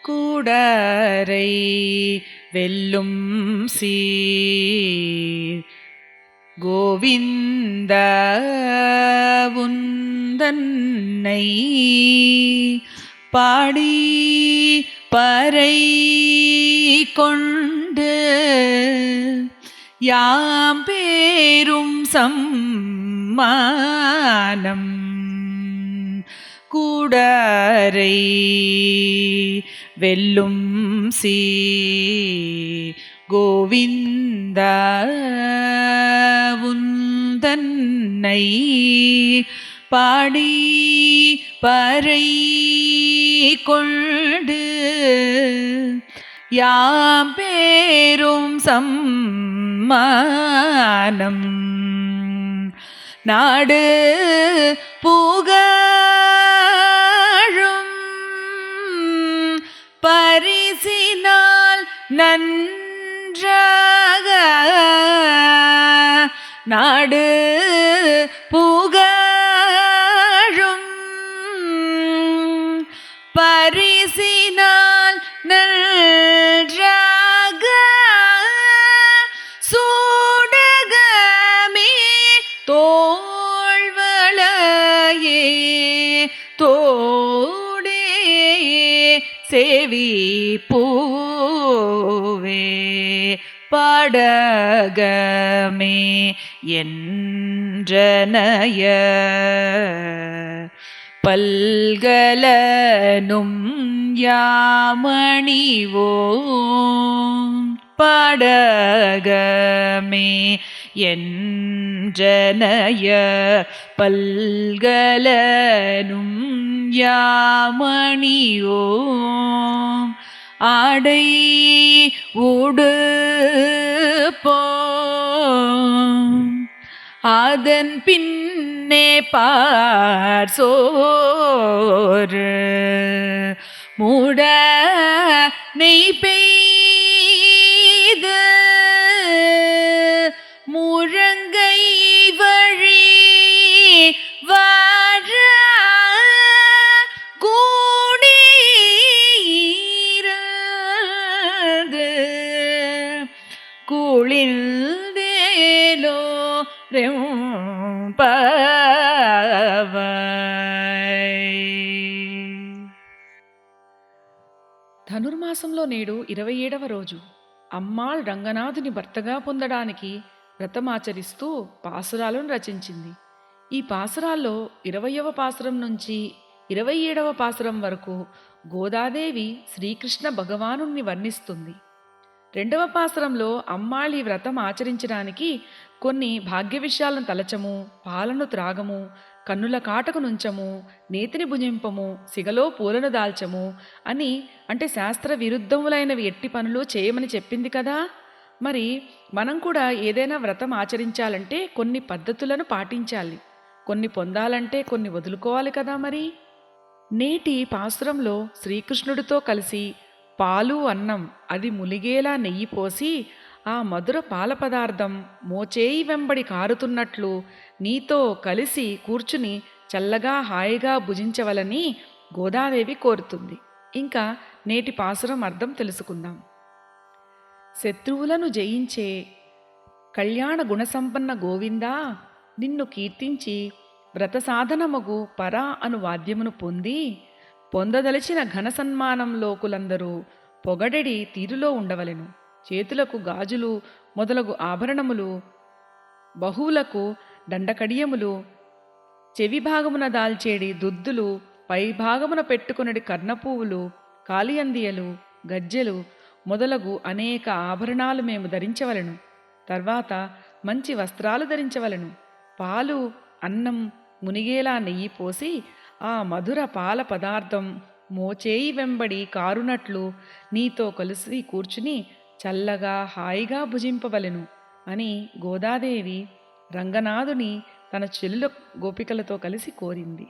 கூடரை வெல்லும் சீர் கோவிந்த உந்தன்னை பாடி பறை கொண்டு யாம் பேரும் சம்மானம் கூடரை வெல்லும் கோவிந்த உந்தன்னை பாடி பறை கொண்டு யாம் பேரும் சம்மானம் நாடு புகழும் பரிசினால் நன்றாக நாடு புகழும் பரிசினால் நன்றாக சூடகமே தோள்வளையே தோடே சேவி பூவே பாடகமே என்றனைய பல்கலனும் யாமணிவோம் பாடகமே என்றனைய பல்கலனும் யாமணியோம் ஆடை உடுப்போம் அதன் பின்னே பார் சோறு மூட நெய் பெய்து முழங்கை வழி வார கூடியிருந்து குளிர்ந்தேலோ ధనుర్మాసంలో నేడు 27వ రోజు. అమ్మాళ్ రంగనాథుని భర్తగా పొందడానికి వ్రతమాచరిస్తూ పాసురాలను రచించింది. ఈ పాసురాల్లో 20వ పాసురం నుంచి 27వ పాసురం వరకు గోదాదేవి శ్రీకృష్ణ భగవానుణ్ణి వర్ణిస్తుంది. 2వ పాసురంలో అమ్మాళ్ ఈ వ్రతం ఆచరించడానికి కొన్ని భాగ్య విషయాలను తలచము, పాలను త్రాగము, కన్నుల కాటకు నుంచము, నేతిని భుజింపము, సిగలో పూలను దాల్చము అని అంటే శాస్త్ర విరుద్ధములైనవి ఎట్టి పనులు చేయమని చెప్పింది కదా. మరి మనం కూడా ఏదైనా వ్రతం ఆచరించాలంటే కొన్ని పద్ధతులను పాటించాలి, కొన్ని పొందాలంటే కొన్ని వదులుకోవాలి కదా. మరి నేటి పాసురంలో శ్రీకృష్ణుడితో కలిసి పాలు అన్నం అది ములిగేలా నెయ్యి పోసి ఆ మధుర పాల పదార్థం మోచేయి వెంబడి కారుతున్నట్లు నీతో కలిసి కూర్చుని చల్లగా హాయిగా భుజించవలని గోదాదేవి కోరుతుంది. ఇంకా నేటి పాసురం అర్థం తెలుసుకుందాం. శత్రువులను జయించే కళ్యాణ గుణసంపన్న గోవిందా, నిన్ను కీర్తించి వ్రత సాధనమగు పరా అను వాద్యమును పొందదలిచిన ఘన సన్మానంలోకులందరూ పొగడెడి తీరులో ఉండవలెను. చేతులకు గాజులు మొదలగు ఆభరణములు, బహువులకు దండకడియములు, చెవి భాగమున దాల్చేడి దుద్దులు, పై భాగమున పెట్టుకునడి కర్ణపువ్వులు, కాలియందియలు, గజ్జెలు మొదలగు అనేక ఆభరణాలు మేము ధరించవలెను. తర్వాత మంచి వస్త్రాలు ధరించవలెను. పాలు అన్నం మునిగేలా నెయ్యి పోసి ఆ మధుర పాల పదార్థం మోచేయి వెంబడి కారునట్లు నీతో కలిసి కూర్చుని చల్లగా హాయిగా భుజింపవలెను అని గోదాదేవి రంగనాథుని తన చెల్లుల గోపికలతో కలిసి కోరింది.